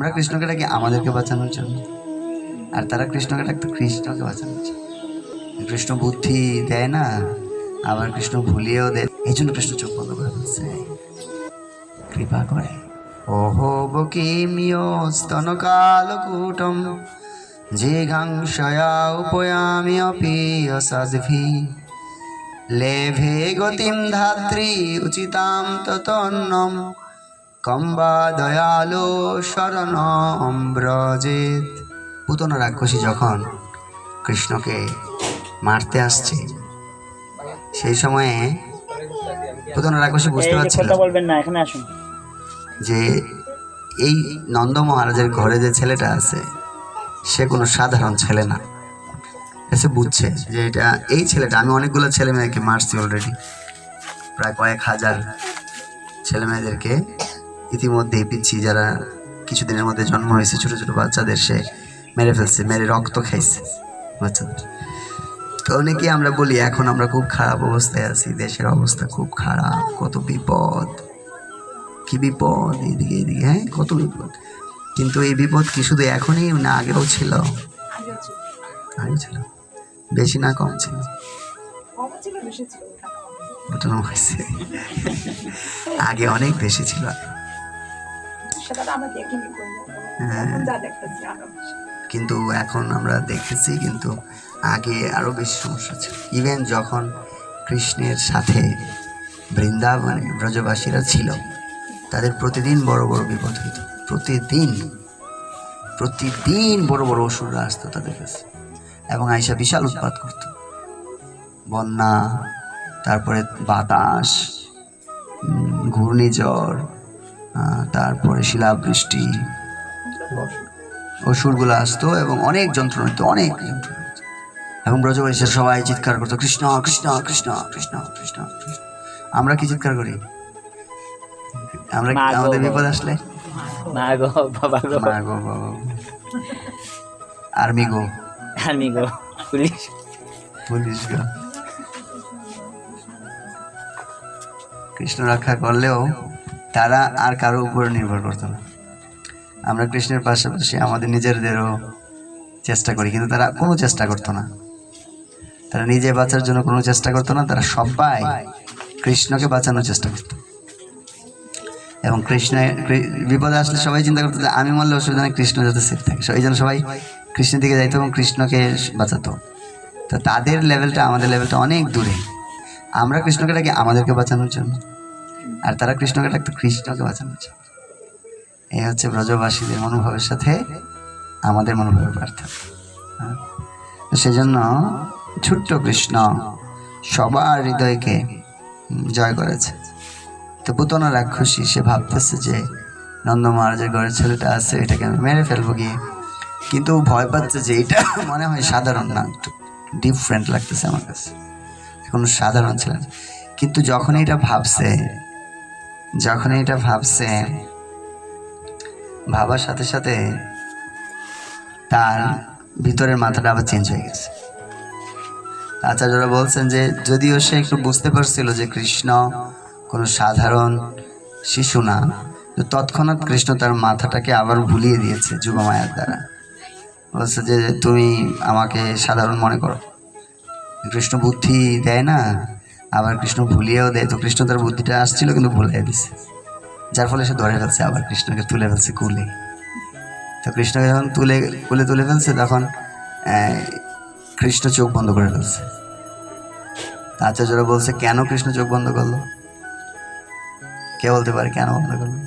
আমরা কৃষ্ণকে ডাকি আমাদেরকে বাঁচানোর জন্য, আর তারা কৃষ্ণকে ডাকতো কৃষ্ণকে বাঁচানোর জন্য। কৃষ্ণ বুদ্ধি দেয় না, আবার কৃষ্ণ ভুলিয়েও দেয়। এই জন্য কৃষ্ণ চোখ বন্ধ করে ফেলছে, কৃপা করে। ওহো বকিমিয় স্তনকালকূটম যে গাংশয়া উপয়ামি অপি অসাধভি লেভে গতিম ধাত্রী উচিতাম ততন্নম কম্বা দয়ালো শরণম ব্রজেত। পুতনা রাক্ষসী যখন কৃষ্ণকে মারতে আসছে, সেই সময়ে পুতনা রাক্ষসী বুঝতে পারছিল যে এই নন্দ মহারাজের ঘরে যে ছেলেটা আছে সে কোনো সাধারণ ছেলে না। এসে বুঝছে যে এটা এই ছেলেটা, আমি অনেকগুলো ছেলে মেয়েকে মারছি অলরেডি, প্রায় কয়েক হাজার ছেলে মেয়েদেরকে ইতিমধ্যেই পিচ্ছি যারা কিছুদিনের মধ্যে জন্ম হয়েছে ছোট ছোট বাচ্চাদের সে মেরে ফেলছে, মেরে রক্ত খাইছে বাচ্চাদের। তো অনেকেই আমরা বলি এখন আমরা খুব খারাপ অবস্থায় আছি, দেশের অবস্থা খুব খারাপ, কত বিপদ, কি বিপদ এইদিকে এইদিকে, হ্যাঁ কত বিপদ। কিন্তু এই বিপদ কি শুধু এখনই না, আগেও ছিল? আগে ছিল, বেশি না কম ছিল? আগে অনেক বেশি ছিল। কিন্তু এখন আমরা দেখেছি, কিন্তু আগে আরো বেশি সমস্যা ছিল। ইভেন যখন কৃষ্ণের সাথে বৃন্দাবনে ব্রজবাসীরা ছিল, তাদের প্রতিদিন বড় বড় বিপদ হইত, প্রতিদিন প্রতিদিন বড় বড় অসুররা আসতো তাদের কাছে এবং আইসা বিশাল উৎপাত করত। বন্যা, তারপরে বাতাস, ঘূর্ণিঝড়, তারপরে শিলাবৃষ্টি, অসুরগুলো আসতো এবং অনেক যন্ত্রণা হইতো, অনেক যন্ত্রণা হইতো। এবং ব্রজবাসীরা সবাই চিৎকার করতো কৃষ্ণ কৃষ্ণ কৃষ্ণ কৃষ্ণ কৃষ্ণ কৃষ্ণ। আমরা কি চিৎকার করি? আমরা আমাদের বিপদ আসলে মা গো বাবা গো, মা গো বাবা, আর্মি গো, আর্মি গো, পুলিশ পুলিশ গো। কৃষ্ণ রক্ষা করলেও তারা আর কারো উপর নির্ভর করতো না। আমরা কৃষ্ণের পাশাপাশি আমাদের নিজেদেরও চেষ্টা করি, কিন্তু তারা কোনো চেষ্টা করতো না। তারা নিজে বাঁচার জন্য কোনো চেষ্টা করতো না, তারা সবাই কৃষ্ণকে বাঁচানোর চেষ্টা করতো। এবং কৃষ্ণের বিপদে আসলে সবাই চিন্তা করতো যে আমি মরলে অসুবিধা নেই, কৃষ্ণ যাতে সেফ থাকে। এই জন্য সবাই কৃষ্ণের দিকে যাইতো এবং কৃষ্ণকে বাঁচাতো। তো তাদের লেভেলটা আমাদের লেভেলটা অনেক দূরে। আমরা কৃষ্ণকে ডাকি আমাদেরকে বাঁচানোর জন্য, আর তারা কৃষ্ণকে ডাকতো কৃষ্ণকে বাঁচানোর জন্য। এই হচ্ছে ব্রজবাসীদের মনোভাবের সাথে আমাদের মনোভাবের পার্থক্য। তো সেজন্য ছোট্ট কৃষ্ণ সবার হৃদয়কে জয় করেছে। তো পুতনা রাক্ষসী সে ভাবতেছে যে নন্দ মহারাজের ঘরের ছেলেটা আছে, এটাকে আমি মেরে ফেলবো গিয়ে। কিন্তু ভয় পাচ্ছে যে এটা মনে হয় সাধারণ না, একটু ডিফারেন্ট লাগতেছে আমার কাছে, কোনো সাধারণ ছিল না। কিন্তু যখন এটা ভাবছে ভাবার সাথে সাথে তার ভিতরের মাথাটা আবার চেঞ্জ হয়ে গেছে। আচার্যরা বলছেন যে যদিও সে একটু বুঝতে পারছিল যে কৃষ্ণ কোনো সাধারণ শিশু না, তো তৎক্ষণাৎ কৃষ্ণ তার মাথাটাকে আবার ভুলিয়ে দিয়েছে যুগমায়ার দ্বারা। বলছে যে তুমি আমাকে সাধারণ মনে করো। কৃষ্ণ বুদ্ধি দেয় না, আবার কৃষ্ণ ভুলিয়েও দেয়। তো কৃষ্ণ তার বুদ্ধিটা আসছিল কিন্তু ভুলিয়ে দিছে, যার ফলে সে ধরে ফেলছে, আবার কৃষ্ণকে তুলে ফেলছে কুলে। তো কৃষ্ণকে যখন কুলে তুলে ফেলছে, তখন কৃষ্ণ চোখ বন্ধ করে ফেলছে। আচার্যরা বলছে কেন কৃষ্ণ চোখ বন্ধ করলো? কে বলতে পারে কেন বন্ধ করলো?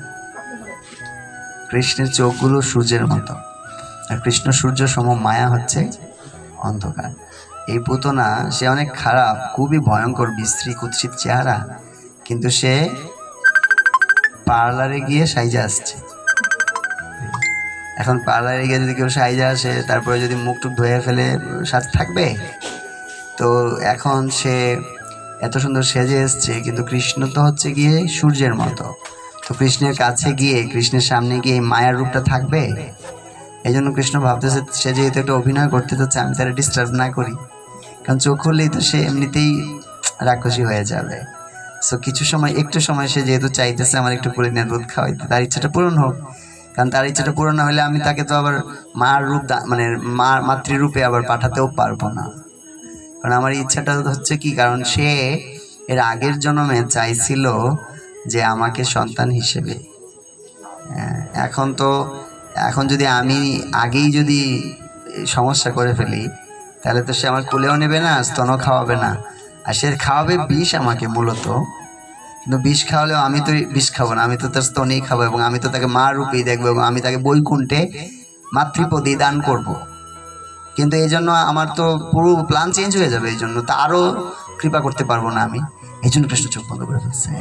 কৃষ্ণের চোখগুলো সূর্যের মতো, আর কৃষ্ণ সূর্য সম, মায়া হচ্ছে অন্ধকার। এই পুতনা সে অনেক খারাপ, খুবই ভয়ঙ্কর, বিশ্রী কুৎসিত চেহারা, কিন্তু সে পার্লারে গিয়ে সাইজা আসছে। এখন পার্লারে গিয়ে যদি কেউ সাইজা আসে, তারপরে যদি মুখ টুক ধুয়ে ফেলে, সাথে থাকবে? তো এখন সে এত সুন্দর সেজে এসছে, কিন্তু কৃষ্ণ তো হচ্ছে গিয়ে সূর্যের মতো। তো কৃষ্ণের কাছে গিয়ে, কৃষ্ণের সামনে গিয়ে মায়ার রূপটা থাকবে? এই জন্য কৃষ্ণ ভাবতেছে সে যেহেতু একটা অভিনয় করতে চাচ্ছে, আমি তারা ডিস্টার্ব না করি, কারণ চোখ খুললেই তো সে এমনিতেই রাক্ষসী হয়ে যাবে। সো কিছু সময়, একটু সময় সে যেহেতু চাইতেছে আমার একটু পরিণের দুধ খাওয়াইতে, তার ইচ্ছাটা পূরণ হোক। কারণ তার ইচ্ছাটা পূরণ না হলে আমি তাকে তো আবার মার রূপ মানে মাতৃরূপে আবার পাঠাতেও পারবো না। কারণ আমার ইচ্ছাটা হচ্ছে কি, কারণ সে এর আগের জন্মে চাইছিল যে আমাকে সন্তান হিসেবে। এখন যদি আমি আগেই যদি সমস্যা করে ফেলি, তাহলে তো সে আমার কোলেও নেবে না, স্তনও খাওয়াবে না, আর সে খাওয়াবে বিষ আমাকে মূলত। কিন্তু বিষ খাওয়ালেও আমি তো বিষ খাবো না, আমি তো তার স্তনেই খাবো, এবং আমি তো তাকে মা রূপেই দেখবো, এবং আমি তাকে বৈকুণ্ঠে মাতৃপদে দান করব। কিন্তু এই জন্য আমার তো পুরো প্ল্যান চেঞ্জ হয়ে যাবে, এই জন্য তারও কৃপা করতে পারবো না আমি। এই জন্য কৃষ্ণ চোখ বন্ধ করে ফেলছে।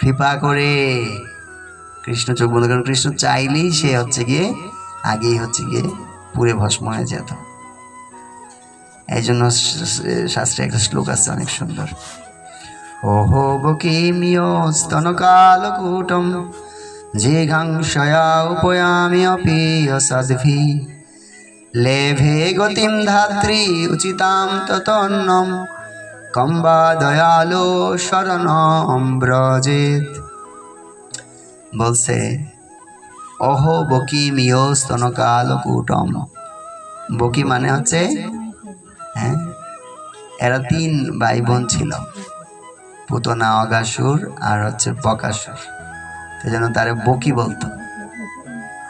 কৃপা করে কৃষ্ণ চোখ বন্ধ করে, কৃষ্ণ চাইলেই সে হচ্ছে গিয়ে আগেই হচ্ছে গিয়ে পুরে ভস্ম হয়ে যেত। এই জন্য শাস্ত্রে একটা শ্লোক আছে অনেক সুন্দর, ওহো বকিমিয় স্তনকালকূটম জিঘাংসয়া উপয়ামি অপি অসাধ্বি লেভে গতিম ধাত্রী উচিতাম ততন্নম কম্বা দয়ালো শরণম ব্রজেত। বলছে অহো বকিমিয় স্তনকালকূটম। বকি মানে হচ্ছে, হ্যাঁ, এরা 3 ভাই বোন ছিল, পুতনা, অগাসুর আর হচ্ছে বকাসুর। সেই জন্য তারে বকি বলতো।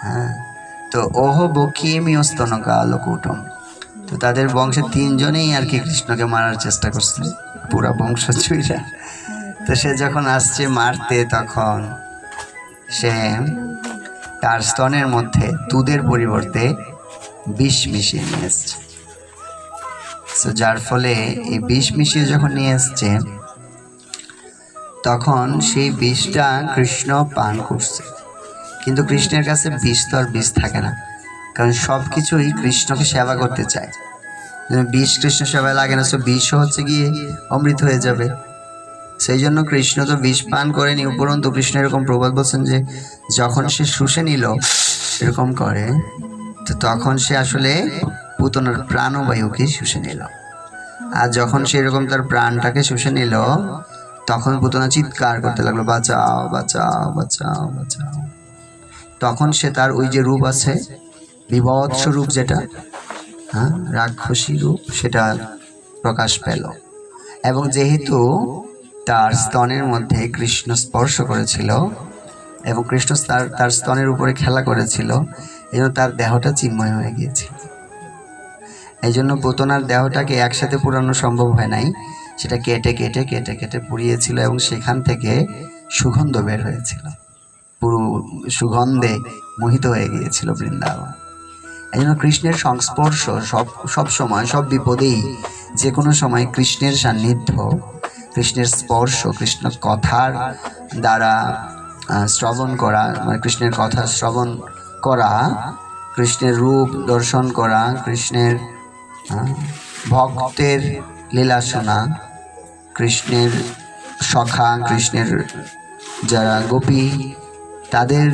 হ্যাঁ, তো ওহ বকিমিয় স্তনকালকূটম। তো তাদের বংশে 3 জনেই আর কি কৃষ্ণকে মারার চেষ্টা করছে, পুরা বংশ চুইরা। তো সে যখন আসছে মারতে, তখন সে তার স্তনের মধ্যে দুধের পরিবর্তে বিষ মিশিয়ে নিয়ে এসছে। যার ফলে এই বিষ মিশিয়ে যখন নিয়ে এসছে, তখন সেই বিষটা কৃষ্ণ পান করছে। কিন্তু কৃষ্ণের কাছে বিষ তো আর বিষ থাকে না, কারণ সব কিছুই কৃষ্ণকে সেবা করতে চায়। বিষ কৃষ্ণ সেবায় লাগে না, সো বিষও হচ্ছে গিয়ে অমৃত হয়ে যাবে। সেই জন্য কৃষ্ণ তো বিষ পান করেনি। উপরন্তু কৃষ্ণ এরকম প্রবাদ বলছেন যে যখন সে শুষে নিল এরকম করে, তো তখন সে আসলে পুতনার প্রাণবায়ুকে শুষে নিল। আর যখন সে এরকম তার প্রাণটাকে শুষে নিল, তখন পুতনা চিৎকার করতে লাগলো, বাঁচাও বাঁচাও বাঁচাও বাঁচাও। তখন সে তার ওই যে রূপ আছে, বিভৎস রূপ, যেটা রাক্ষসী রূপ, সেটা প্রকাশ পেল। এবং যেহেতু তার স্তনের মধ্যে কৃষ্ণ স্পর্শ করেছিল এবং কৃষ্ণ তার স্তনের উপরে খেলা করেছিল, এই জন্য তার দেহটা চিন্ময় হয়ে গিয়েছিল। এই জন্য পুতনার দেহটাকে একসাথে পুরানো সম্ভব হয় নাই, সেটা কেটে কেটে কেটে কেটে পুড়িয়েছিল, এবং সেখান থেকে সুগন্ধ বের হয়েছিল। পুরো সুগন্ধে মোহিত হয়ে গিয়েছিল বৃন্দাবন। এই জন্য কৃষ্ণের সংস্পর্শ সব সময়, সব বিপদেই, যে কোনো সময় কৃষ্ণের সান্নিধ্য, কৃষ্ণের স্পর্শ, কৃষ্ণ কথার দ্বারা শ্রবণ করা, মানে কৃষ্ণের কথা শ্রবণ করা, কৃষ্ণের রূপ দর্শন করা, কৃষ্ণের ভক্তের লীলা শোনা, কৃষ্ণের সখা, কৃষ্ণের যারা গোপী, তাদের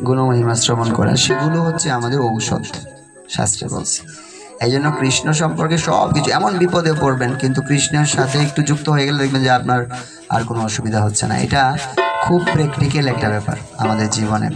গুণমহিমা শ্রবণ করা, সেগুলো হচ্ছে আমাদের ঔষধ, শাস্ত্রে বলছে। এই জন্য কৃষ্ণ সম্পর্কে সব কিছু, এমন বিপদে পড়বেন কিন্তু কৃষ্ণের সাথে একটু যুক্ত হয়ে গেলে দেখবেন যে আপনার আর কোনো অসুবিধা হচ্ছে না। এটা খুব প্র্যাকটিক্যাল একটা ব্যাপার আমাদের জীবনে।